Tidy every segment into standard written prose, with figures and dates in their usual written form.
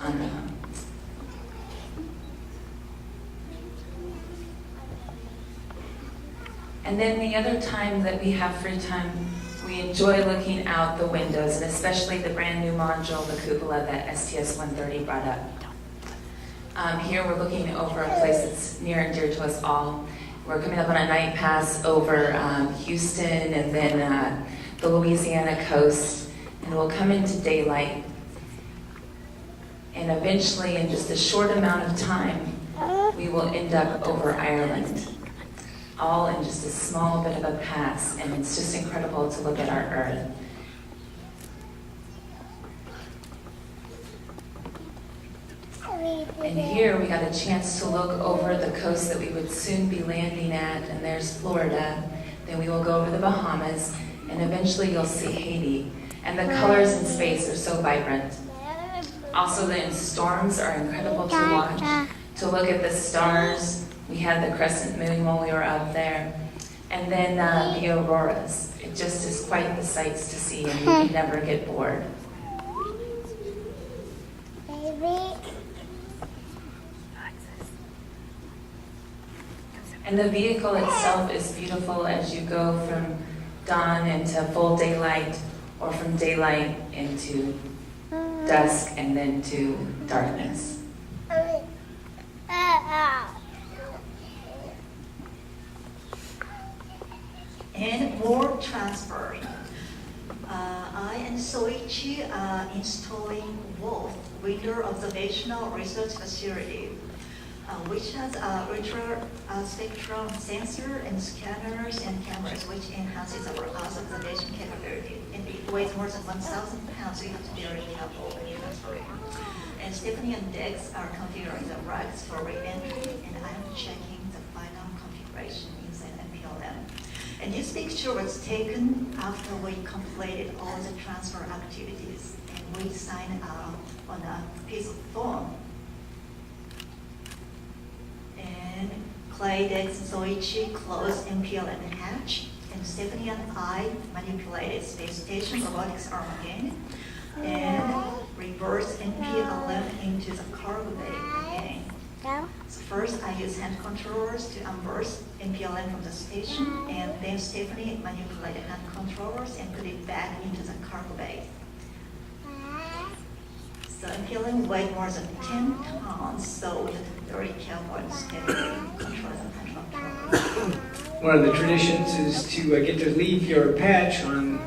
on the And then the other time that we have free time, we enjoy looking out the windows, and especially the brand new module, the cupola that STS-130 brought up. Here we're looking over a place that's near and dear to us all. We're coming up on a night pass over Houston and then the Louisiana coast, and we'll come into daylight. And eventually, in just a short amount of time, we will end up over Ireland, all in just a small bit of a pass, and it's just incredible to look at our Earth. And here we got a chance to look over the coast that we would soon be landing at, and there's Florida. Then we will go over the Bahamas, and eventually you'll see Haiti. And the colors in space are so vibrant. Also, the storms are incredible to watch, to look at the stars. We had the crescent moon while we were up there. And then the auroras. It just is quite the sights to see, and you can never get bored. And the vehicle itself is beautiful as you go from dawn into full daylight, or from daylight into dusk and then to darkness. And warp transfer. I and Soichi are installing WOLF, Window Observational Research Facility, which has ultra spectrum sensor and scanners and cameras, which enhances our Earth observation capability. And it weighs more than 1,000 pounds, so you have to be very careful when you transfer it. And Stephanie and Dex are configuring the racks for re-entry, and I'm checking the final configuration inside MPLM. And this picture was taken after we completed all the transfer activities, and we signed on a piece of foam. And Clay, Dex, and Soichi closed MPLM hatch, and Stephanie and I manipulated space station robotics arm again, and reversed MPLM into the cargo bay again. So first I used hand controllers to unburst MPLM from the station, and then Stephanie manipulated hand controllers and put it back into the cargo bay. So MPLM weighed more than 10 tons, so we had to be very careful and steadily control the hand controllers. One of the traditions is to get to leave your patch on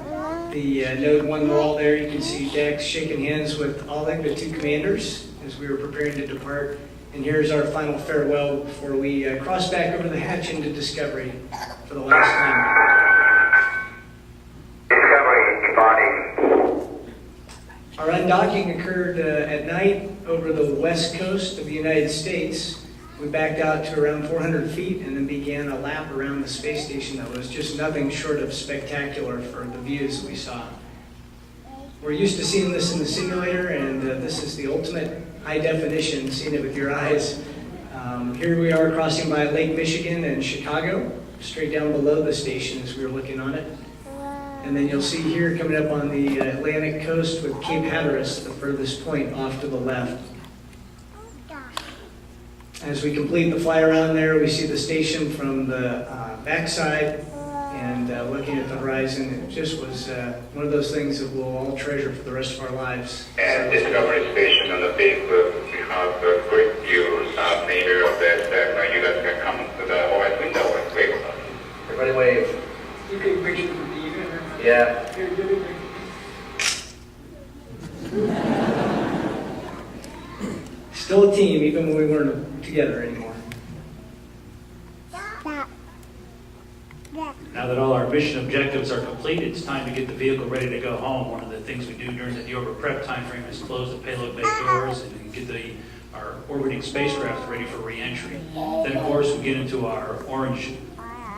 the node 1 wall there. You can see Dex shaking hands with all the 2 commanders as we were preparing to depart. And here's our final farewell before we cross back over the hatch into Discovery for the last time. Discovery departing. Our undocking occurred at night over the west coast of the United States. We backed out to around 400 feet and then began a lap around the space station that was just nothing short of spectacular for the views that we saw. We're used to seeing this in the simulator, and this is the ultimate high definition, seeing it with your eyes. Here we are crossing by Lake Michigan and Chicago, straight down below the station as we were looking on it. And then you'll see here coming up on the Atlantic coast with Cape Hatteras, the furthest point off to the left. As we complete the fly around there, we see the station from the backside, and looking at the horizon, it just was one of those things that we'll all treasure for the rest of our lives. And Discovery Station on the Facebook, we have a great view. Maybe of that, you guys can come to the overhead window and wave. Everybody wave. You can picture the view. Yeah. Still a team, even when we weren't together anymore. Now that all our mission objectives are complete, it's time to get the vehicle ready to go home. One of the things we do during the deorbit prep time frame is close the payload bay doors and get our orbiting spacecraft ready for re-entry. Then, of course, we get into our orange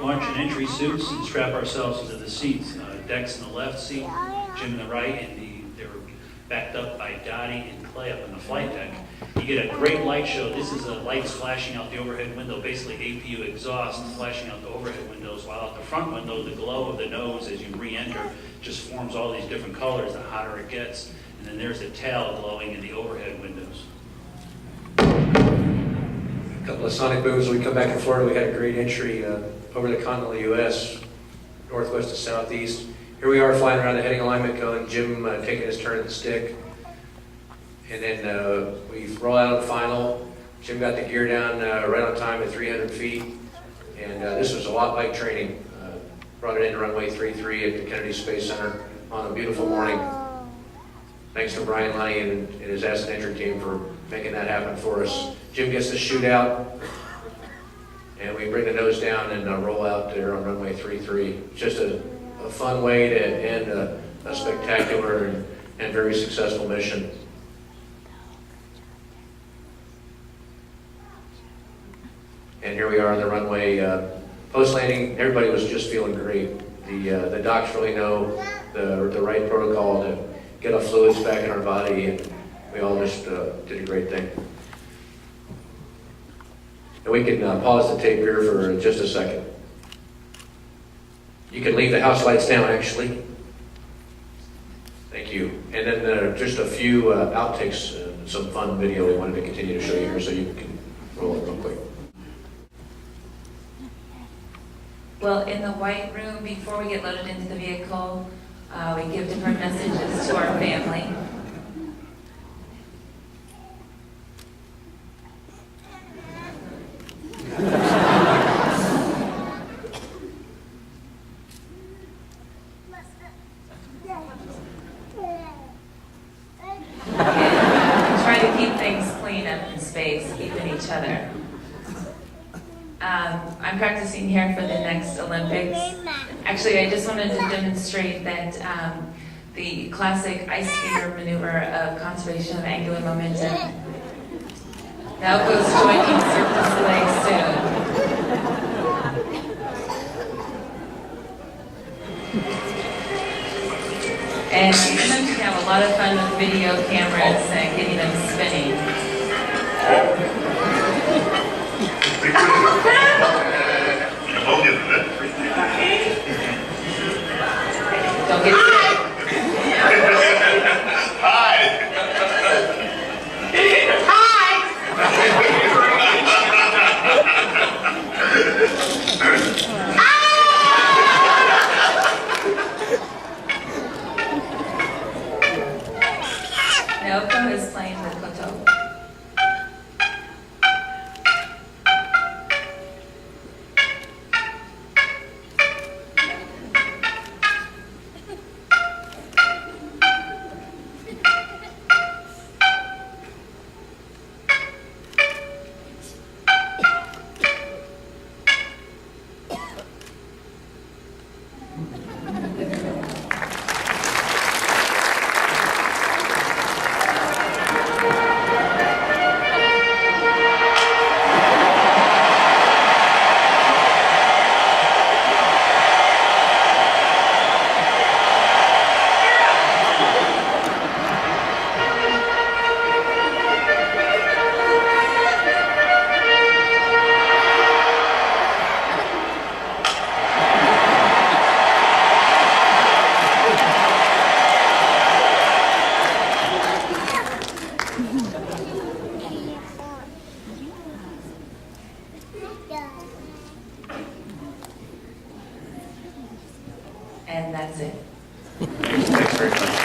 launch and entry suits and strap ourselves into the seats. Dex in the left seat, Jim in the right, and they were backed up by Dottie and Clay up in the flight deck. You get a great light show. This is lights flashing out the overhead window, basically APU exhaust flashing out the overhead windows, while out the front window, the glow of the nose as you re-enter just forms all these different colors the hotter it gets. And then there's the tail glowing in the overhead windows. couple of sonic booms. We come back in Florida, we had a great entry over the continental U.S., northwest to southeast. Here we are flying around the heading alignment cone, Jim taking his turn at the stick. And then we roll out on final. Jim got the gear down right on time at 300 feet. And this was a lot like training. Brought it into runway 33 at the Kennedy Space Center on a beautiful morning. Thanks to Brian Lenny and his asset entry team for making that happen for us. Jim gets the shoot out, and we bring the nose down and roll out there on runway 33. Just a fun way to end a spectacular and very successful mission. And here we are on the runway. Post-landing, everybody was just feeling great. The docs really know the right protocol to get our fluids back in our body, and we all just did a great thing. And we can pause the tape here for just a second. You can leave the house lights down, actually. Thank you. And then just a few outtakes, some fun video we wanted to continue to show you here, so you can roll it real quick. Well, in the white room, before we get loaded into the vehicle, we give different messages to our family. And try to keep things clean up in space, keeping each other. I'm practicing here for the next Olympics. Actually, I just wanted to demonstrate that the classic ice skater maneuver of conservation of angular momentum. Now goes joining Cirque du Soleil soon. And sometimes you can have a lot of fun with video cameras and getting them spinning. Don't get sick. Naoko is playing the koto. And that's it. Thanks very much.